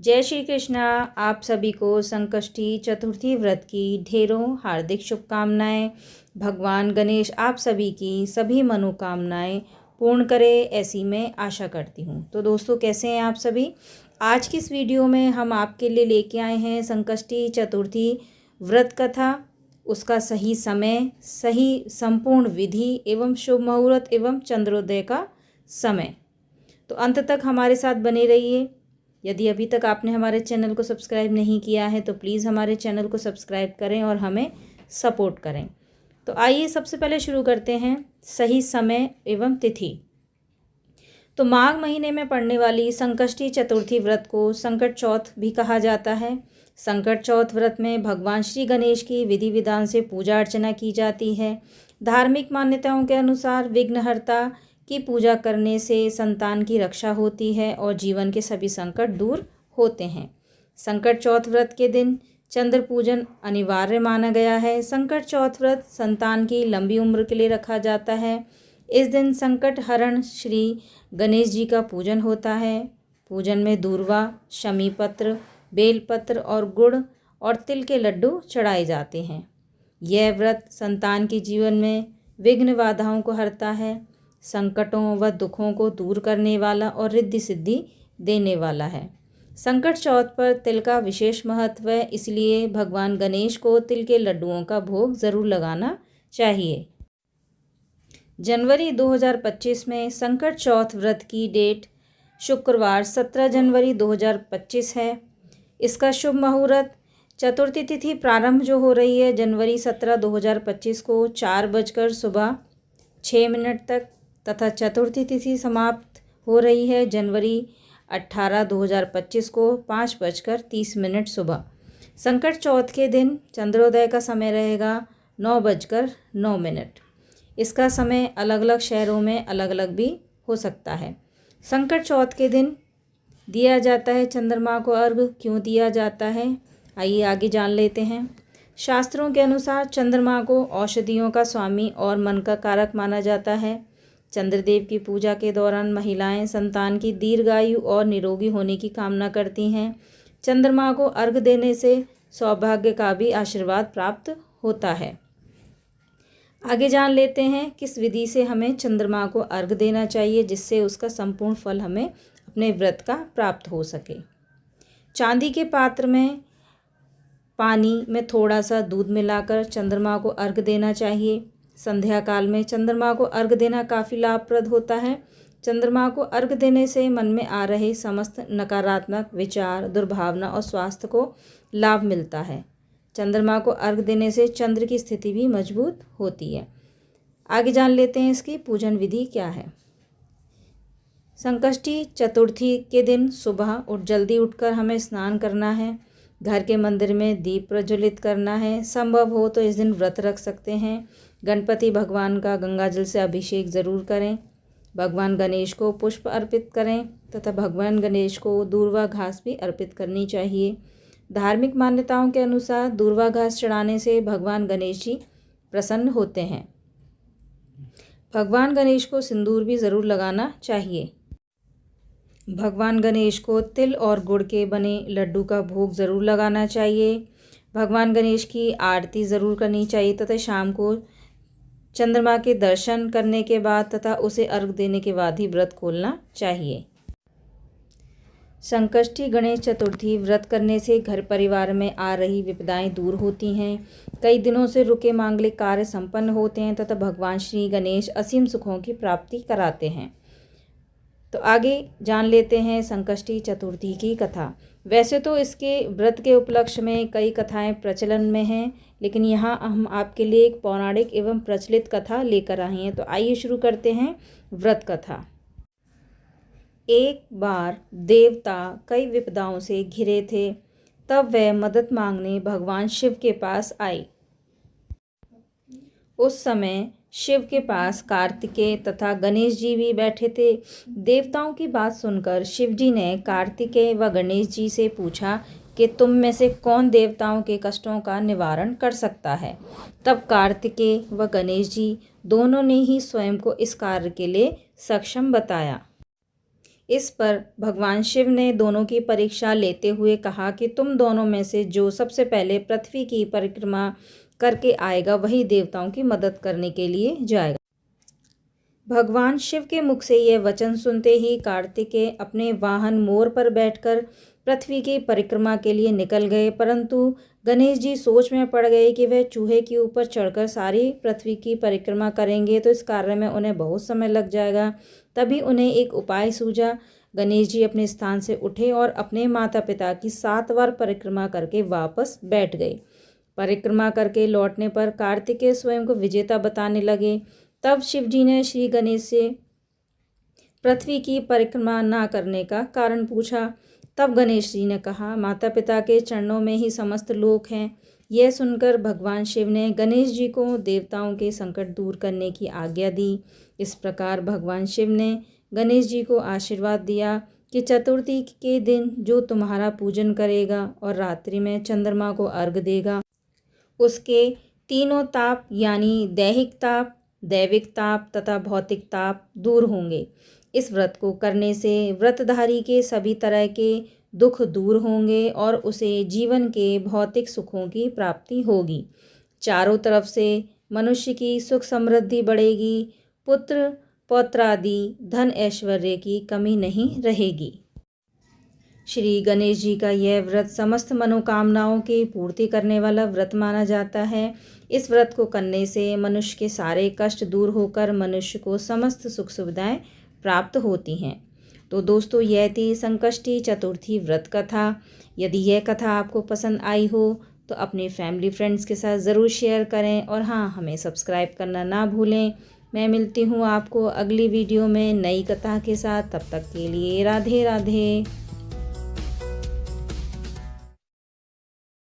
जय श्री कृष्णा। आप सभी को संकष्टी चतुर्थी व्रत की ढेरों हार्दिक शुभकामनाएं। भगवान गणेश आप सभी की सभी मनोकामनाएं पूर्ण करे, ऐसी मैं आशा करती हूँ। तो दोस्तों, कैसे हैं आप सभी। आज की इस वीडियो में हम आपके लिए लेके आए हैं संकष्टी चतुर्थी व्रत कथा, उसका सही समय, सही संपूर्ण विधि एवं शुभ मुहूर्त एवं चंद्रोदय का समय। तो अंत तक हमारे साथ बने रहिए। यदि अभी तक आपने हमारे चैनल को सब्सक्राइब नहीं किया है तो प्लीज़ हमारे चैनल को सब्सक्राइब करें और हमें सपोर्ट करें। तो आइए सबसे पहले शुरू करते हैं सही समय एवं तिथि। तो माघ महीने में पड़ने वाली संकष्टी चतुर्थी व्रत को संकट चौथ भी कहा जाता है। संकट चौथ व्रत में भगवान श्री गणेश की विधि विधान से पूजा अर्चना की जाती है। धार्मिक मान्यताओं के अनुसार विघ्नहर्ता की पूजा करने से संतान की रक्षा होती है और जीवन के सभी संकट दूर होते हैं। संकट चौथ व्रत के दिन चंद्र पूजन अनिवार्य माना गया है। संकट चौथ व्रत संतान की लंबी उम्र के लिए रखा जाता है। इस दिन संकट हरण श्री गणेश जी का पूजन होता है। पूजन में दूर्वा, शमी पत्र, बेलपत्र और गुड़ और तिल के लड्डू चढ़ाए जाते हैं। यह व्रत संतान के जीवन में विघ्न बाधाओं को हरता है, संकटों व दुखों को दूर करने वाला और रिद्धि सिद्धि देने वाला है। संकट चौथ पर तिल का विशेष महत्व है, इसलिए भगवान गणेश को तिल के लड्डुओं का भोग ज़रूर लगाना चाहिए। जनवरी 2025 में संकट चौथ व्रत की डेट शुक्रवार 17 जनवरी 2025 है। इसका शुभ मुहूर्त चतुर्थी तिथि प्रारंभ जो हो रही है जनवरी 17 2025 को 4 सुबह 6 मिनट तक तथा चतुर्थी तिथि समाप्त हो रही है जनवरी 18 2025 को 5:30 सुबह। संकट चौथ के दिन चंद्रोदय का समय रहेगा 9:09। इसका समय अलग अलग शहरों में अलग अलग भी हो सकता है। संकट चौथ के दिन दिया जाता है चंद्रमा को अर्घ। क्यों दिया जाता है, आइए आगे जान लेते हैं। शास्त्रों के अनुसार चंद्रमा को औषधियों का स्वामी और मन का कारक माना जाता है। चंद्रदेव की पूजा के दौरान महिलाएं संतान की दीर्घायु और निरोगी होने की कामना करती हैं। चंद्रमा को अर्घ देने से सौभाग्य का भी आशीर्वाद प्राप्त होता है। आगे जान लेते हैं किस विधि से हमें चंद्रमा को अर्घ देना चाहिए जिससे उसका संपूर्ण फल हमें अपने व्रत का प्राप्त हो सके। चांदी के पात्र में पानी में थोड़ा सा दूध मिलाकर चंद्रमा को अर्घ देना चाहिए। संध्या काल में चंद्रमा को अर्घ देना काफ़ी लाभप्रद होता है। चंद्रमा को अर्घ देने से मन में आ रहे समस्त नकारात्मक विचार, दुर्भावना और स्वास्थ्य को लाभ मिलता है। चंद्रमा को अर्घ देने से चंद्र की स्थिति भी मजबूत होती है। आगे जान लेते हैं इसकी पूजन विधि क्या है। संकष्टी चतुर्थी के दिन सुबह जल्दी उठकर हमें स्नान करना है। घर के मंदिर में दीप प्रज्वलित करना है। संभव हो तो इस दिन व्रत रख सकते हैं। गणपति भगवान का गंगाजल से अभिषेक ज़रूर करें। भगवान गणेश को पुष्प अर्पित करें तथा भगवान गणेश को दूर्वा घास भी अर्पित करनी चाहिए। धार्मिक मान्यताओं के अनुसार दूर्वा घास चढ़ाने से भगवान गणेश जी प्रसन्न होते हैं। भगवान गणेश को सिंदूर भी ज़रूर लगाना चाहिए। भगवान गणेश को तिल और गुड़ के बने लड्डू का भोग ज़रूर लगाना चाहिए। भगवान गणेश की आरती ज़रूर करनी चाहिए तथा शाम को चंद्रमा के दर्शन करने के बाद तथा उसे अर्घ देने के बाद ही व्रत खोलना चाहिए। संकष्टी गणेश चतुर्थी व्रत करने से घर परिवार में आ रही विपदाएं दूर होती हैं। कई दिनों से रुके मांगलिक कार्य संपन्न होते हैं तथा भगवान श्री गणेश असीम सुखों की प्राप्ति कराते हैं। तो आगे जान लेते हैं संकष्टी चतुर्थी की कथा। वैसे तो इसके व्रत के उपलक्ष्य में कई कथाएं प्रचलन में हैं, लेकिन यहाँ हम आपके लिए एक पौराणिक एवं प्रचलित कथा लेकर आए हैं। तो आइए शुरू करते हैं व्रत कथा। एक बार देवता कई विपदाओं से घिरे थे, तब वह मदद मांगने भगवान शिव के पास आए। उस समय शिव के पास कार्तिकेय तथा गणेश जी भी बैठे थे। देवताओं की बात सुनकर शिव जी ने कार्तिकेय व गणेश जी से पूछा कि तुम में से कौन देवताओं के कष्टों का निवारण कर सकता है। तब कार्तिकेय व गणेश जी दोनों ने ही स्वयं को इस कार्य के लिए सक्षम बताया। इस पर भगवान शिव ने दोनों की परीक्षा लेते हुए कहा कि तुम दोनों में से जो सबसे पहले पृथ्वी की परिक्रमा करके आएगा वही देवताओं की मदद करने के लिए जाएगा। भगवान शिव के मुख से यह वचन सुनते ही कार्तिकेय अपने वाहन मोर पर बैठकर पृथ्वी की परिक्रमा के लिए निकल गए, परंतु गणेश जी सोच में पड़ गए कि वह चूहे के ऊपर चढ़कर सारी पृथ्वी की परिक्रमा करेंगे तो इस कार्य में उन्हें बहुत समय लग जाएगा। तभी उन्हें एक उपाय सूझा। गणेश जी अपने स्थान से उठे और अपने माता पिता की 7 बार परिक्रमा करके वापस बैठ गए। परिक्रमा करके लौटने पर कार्तिकेय स्वयं को विजेता बताने लगे। तब शिव जी ने श्री गणेश से पृथ्वी की परिक्रमा ना करने का कारण पूछा। तब गणेश जी ने कहा, माता पिता के चरणों में ही समस्त लोक हैं। यह सुनकर भगवान शिव ने गणेश जी को देवताओं के संकट दूर करने की आज्ञा दी। इस प्रकार भगवान शिव ने गणेश जी को आशीर्वाद दिया कि चतुर्थी के दिन जो तुम्हारा पूजन करेगा और रात्रि में चंद्रमा को अर्घ्य देगा, उसके तीनों ताप यानी दैहिक ताप, दैविक ताप तथा भौतिक ताप दूर होंगे। इस व्रत को करने से व्रतधारी के सभी तरह के दुख दूर होंगे और उसे जीवन के भौतिक सुखों की प्राप्ति होगी। चारों तरफ से मनुष्य की सुख समृद्धि बढ़ेगी, पुत्र पौत्रादि धन ऐश्वर्य की कमी नहीं रहेगी। श्री गणेश जी का यह व्रत समस्त मनोकामनाओं की पूर्ति करने वाला व्रत माना जाता है। इस व्रत को करने से मनुष्य के सारे कष्ट दूर होकर मनुष्य को समस्त सुख सुविधाएं प्राप्त होती हैं। तो दोस्तों, यह थी संकष्टी चतुर्थी व्रत कथा। यदि यह कथा आपको पसंद आई हो तो अपने फैमिली फ्रेंड्स के साथ ज़रूर शेयर करें और हाँ, हमें सब्सक्राइब करना ना भूलें। मैं मिलती हूँ आपको अगली वीडियो में नई कथा के साथ। तब तक के लिए राधे राधे।